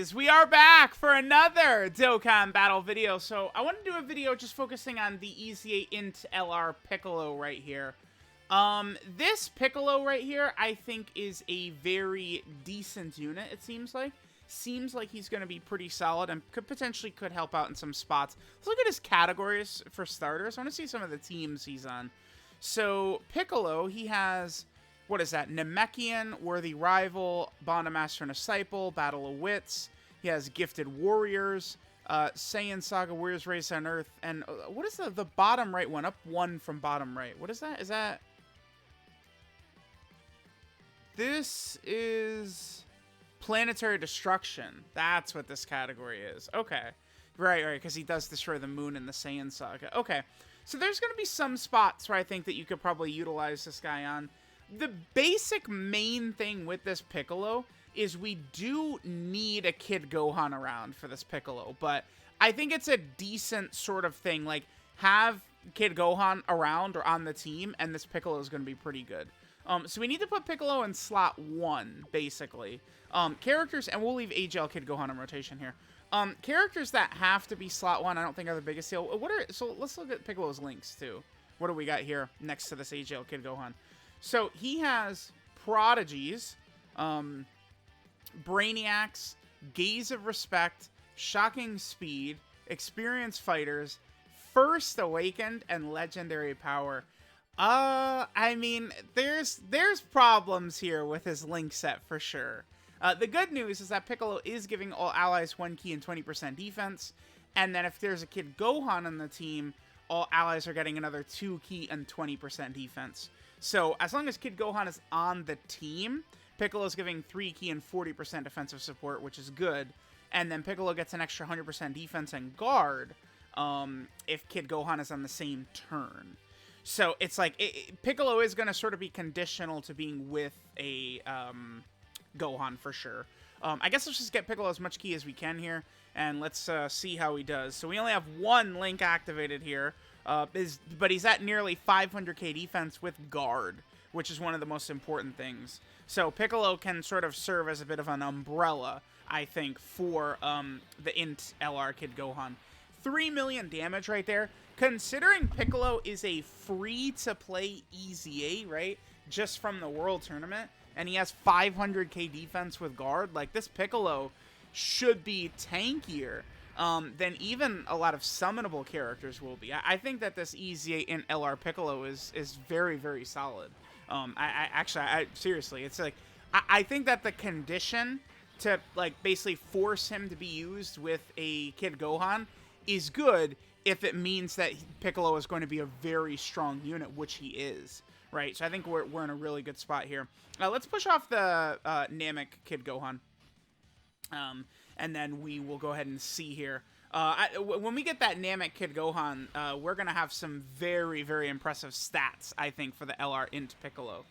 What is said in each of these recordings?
guys, we are back for another Dokkan battle video. So I want to do a video just focusing on the EZA INT LR Piccolo right here. This Piccolo right here, I think is a very decent unit, it seems like. Seems like he's going to be pretty solid and potentially could help out in some spots. Let's look at his categories for starters. I want to see some of the teams he's on. So Piccolo, he has... what is that? Namekian, Worthy Rival, Bond of Master and Disciple, Battle of Wits. He has Gifted Warriors, Saiyan Saga, Warriors Race on Earth, and what is the bottom right one? Up one from bottom right. What is that? Is that... this is Planetary Destruction. That's what this category is. Okay. Right, because he does destroy the moon in the Saiyan Saga. Okay. So there's going to be some spots where I think that you could probably utilize this guy on. The basic main thing with this Piccolo is we do need a Kid Gohan around for this Piccolo, but I think it's a decent sort of thing. Like, have Kid Gohan around or on the team, and this Piccolo is going to be pretty good. So we need to put Piccolo in slot 1, basically. Characters, and we'll leave AGL Kid Gohan in rotation here. Characters that have to be slot 1, I don't think are the biggest deal. So let's look at Piccolo's links, too. What do we got here next to this AGL Kid Gohan? So he has Prodigies, Brainiacs, Gaze of Respect, Shocking Speed, Experienced Fighters, First Awakened, and Legendary Power. I mean, there's problems here with his link set for sure. The good news is that Piccolo is giving all allies 1 key and 20% defense, and then if there's a Kid Gohan on the team, all allies are getting another 2 key and 20% defense. So, as long as Kid Gohan is on the team, Piccolo's giving 3 key and 40% defensive support, which is good. And then Piccolo gets an extra 100% defense and guard if Kid Gohan is on the same turn. So, it's like, Piccolo is going to sort of be conditional to being with a Gohan for sure. I guess let's just get Piccolo as much key as we can here, and let's see how he does. So, we only have 1 link activated here. But he's at nearly 500k defense with guard, which is one of the most important things. So Piccolo can sort of serve as a bit of an umbrella, I think, for the INT LR Kid Gohan. 3 million damage right there. Considering Piccolo is a free-to-play EZA, right, just from the World Tournament, and he has 500k defense with guard, like, this Piccolo should be tankier than even a lot of summonable characters will be. I think that this EZA in LR Piccolo is very, very solid. Seriously, it's like, I think that the condition to, like, basically force him to be used with a Kid Gohan is good if it means that Piccolo is going to be a very strong unit, which he is, right? So I think we're in a really good spot here. Let's push off the Namek Kid Gohan. And then we will go ahead and see here. When we get that Namek Kid Gohan, we're going to have some very, very impressive stats, I think, for the LR INT Piccolo.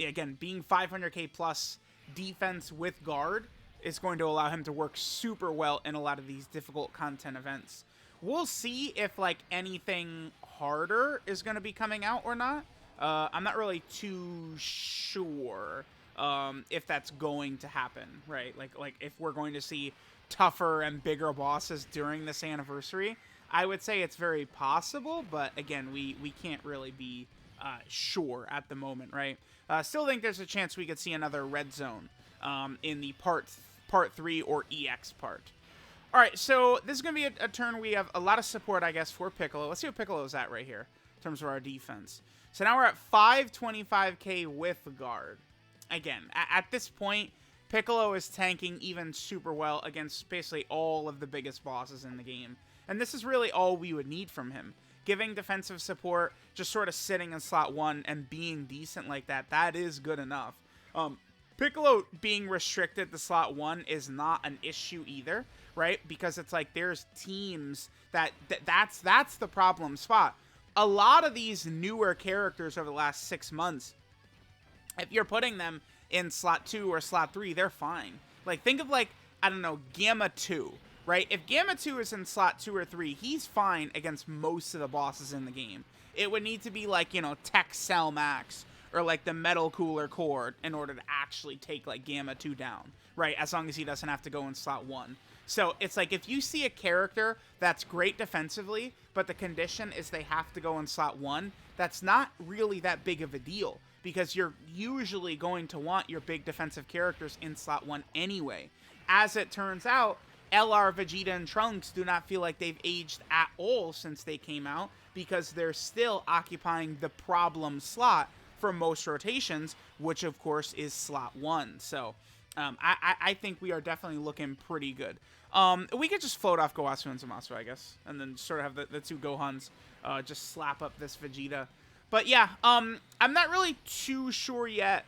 Again, being 500k plus defense with guard is going to allow him to work super well in a lot of these difficult content events. We'll see if, like, anything harder is going to be coming out or not. I'm not really too sure if that's going to happen, right? Like if we're going to see tougher and bigger bosses during this anniversary, I would say it's very possible, but again, we can't really be sure at the moment, right? Still think there's a chance we could see another red zone in the part 3 or EX part. All right, so this is going to be a turn we have a lot of support, I guess, for Piccolo. Let's see what Piccolo's at right here in terms of our defense. So now we're at 525k with guard. Again, at this point, Piccolo is tanking even super well against basically all of the biggest bosses in the game. And this is really all we would need from him. Giving defensive support, just sort of sitting in slot 1 and being decent like that, that is good enough. Piccolo being restricted to slot 1 is not an issue either, right? Because it's like there's teams that's the problem spot. A lot of these newer characters over the last 6 months, if you're putting them in slot 2 or slot 3, they're fine. Like, think of, like, I don't know, Gamma 2, right? If Gamma 2 is in slot 2 or 3, he's fine against most of the bosses in the game. It would need to be like, you know, Tech Cell Max or like the Metal Cooler core in order to actually take like Gamma 2 down, right? As long as he doesn't have to go in slot 1. So it's like if you see a character that's great defensively, but the condition is they have to go in slot 1, that's not really that big of a deal, because you're usually going to want your big defensive characters in slot 1 anyway. As it turns out, LR, Vegeta, and Trunks do not feel like they've aged at all since they came out, because they're still occupying the problem slot for most rotations, which of course is slot 1. So I think we are definitely looking pretty good. We could just float off Gowasu and Zamasu, I guess, and then sort of have the two Gohans just slap up this Vegeta. But yeah, I'm not really too sure yet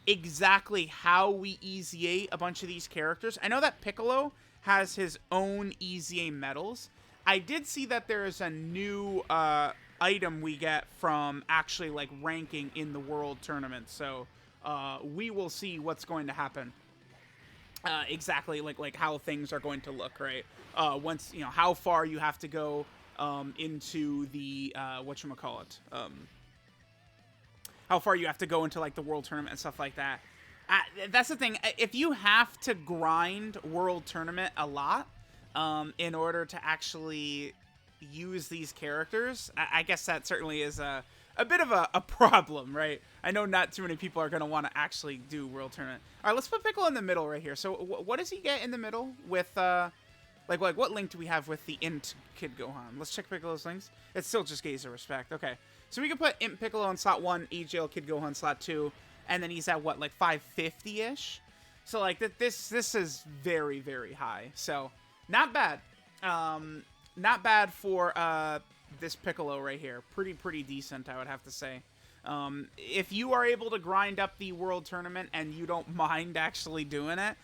exactly how we EZA a bunch of these characters. I know that Piccolo has his own EZA medals. I did see that there is a new item we get from actually like ranking in the world tournament. So we will see what's going to happen. Exactly like how things are going to look, right? Once, you know, how far you have to go into the whatchamacallit, how far you have to go into like the world tournament and stuff like that. That's the thing. If you have to grind world tournament a lot in order to actually use these characters, I guess that certainly is a bit of a problem, right? I know not too many people are going to want to actually do world tournament. All right, let's put Piccolo in the middle right here. So what does he get in the middle with, like what link do we have with the INT Kid Gohan? Let's check Piccolo's links. It's still just Gaze of Respect. Okay, so we can put INT Piccolo in slot 1, EJL Kid Gohan slot 2, and then he's at what, like 550-ish? So like this is very, very high. So not bad. Not bad for this Piccolo right here. Pretty decent, I would have to say. If you are able to grind up the world tournament and you don't mind actually doing it,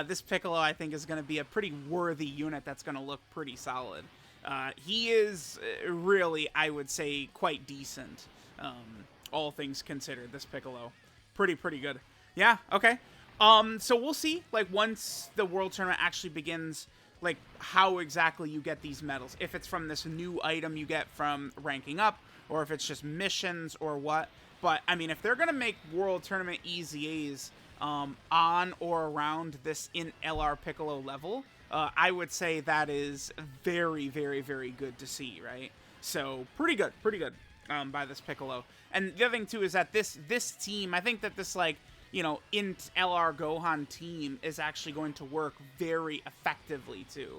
this Piccolo I think is going to be a pretty worthy unit that's going to look pretty solid. He is really, I would say, quite decent, all things considered, this Piccolo. Pretty good. Yeah, okay. So we'll see, like, once the world tournament actually begins, like, how exactly you get these medals. If it's from this new item you get from ranking up, or if it's just missions or what. But, I mean, if they're going to make world tournament EZAs on or around this INT LR Piccolo level, I would say that is very, very, very good to see, right? So, pretty good by this Piccolo. And the other thing, too, is that this team, I think that this, like, you know, INT LR Gohan team is actually going to work very effectively, too.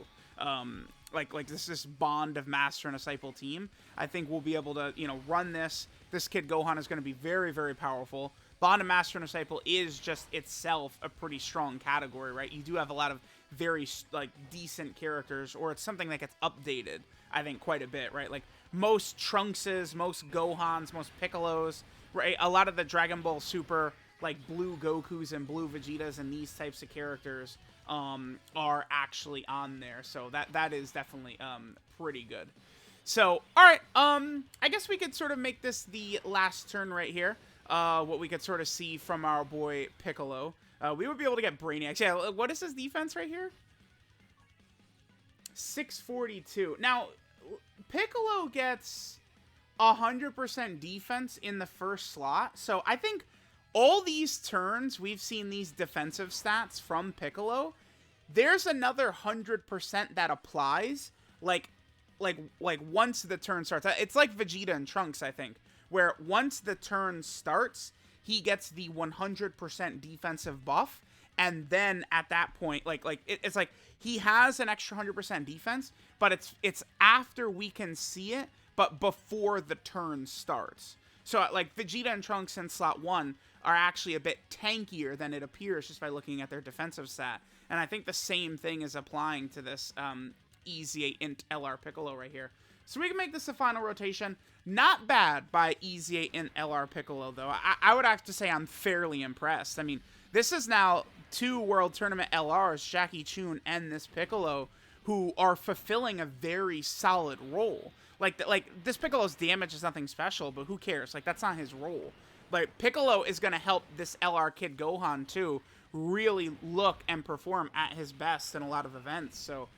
Like this bond of Master and Disciple team. I think we'll be able to, you know, run this. This Kid Gohan is going to be very, very powerful. Bond of Master and Disciple is just itself a pretty strong category, right? You do have a lot of very, like, decent characters, or it's something that gets updated, I think, quite a bit, right? Like, most Trunkses, most Gohans, most Piccolos, right? A lot of the Dragon Ball Super, like, blue Gokus and blue Vegetas and these types of characters are actually on there. So that is definitely pretty good. So, all right, I guess we could sort of make this the last turn right here. What we could sort of see from our boy Piccolo. We would be able to get Brainiacs. Yeah, what is his defense right here? 642. Now, Piccolo gets 100% defense in the first slot. So I think all these turns we've seen these defensive stats from Piccolo. There's another 100% that applies. Like once the turn starts. It's like Vegeta and Trunks, I think, where once the turn starts, he gets the 100% defensive buff, and then at that point, it's like he has an extra 100% defense, but it's after we can see it, but before the turn starts. So like Vegeta and Trunks in slot 1 are actually a bit tankier than it appears just by looking at their defensive stat, and I think the same thing is applying to this EZA INT LR Piccolo right here. So we can make this the final rotation. Not bad by EZA INT LR Piccolo, though. I would have to say I'm fairly impressed. I mean, this is now 2 World Tournament LRs, Jackie Chun and this Piccolo, who are fulfilling a very solid role. Like this Piccolo's damage is nothing special, but who cares? Like, that's not his role. Like, Piccolo is going to help this LR Kid Gohan, too, really look and perform at his best in a lot of events. So,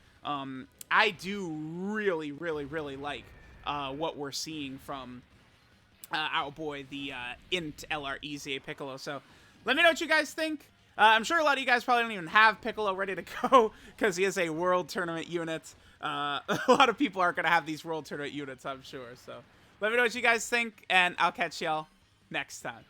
I do really, really, really like what we're seeing from our boy, the INT EZA Piccolo. So let me know what you guys think. I'm sure a lot of you guys probably don't even have Piccolo ready to go because he is a World Tournament unit. A lot of people aren't going to have these World Tournament units, I'm sure. So let me know what you guys think, and I'll catch y'all next time.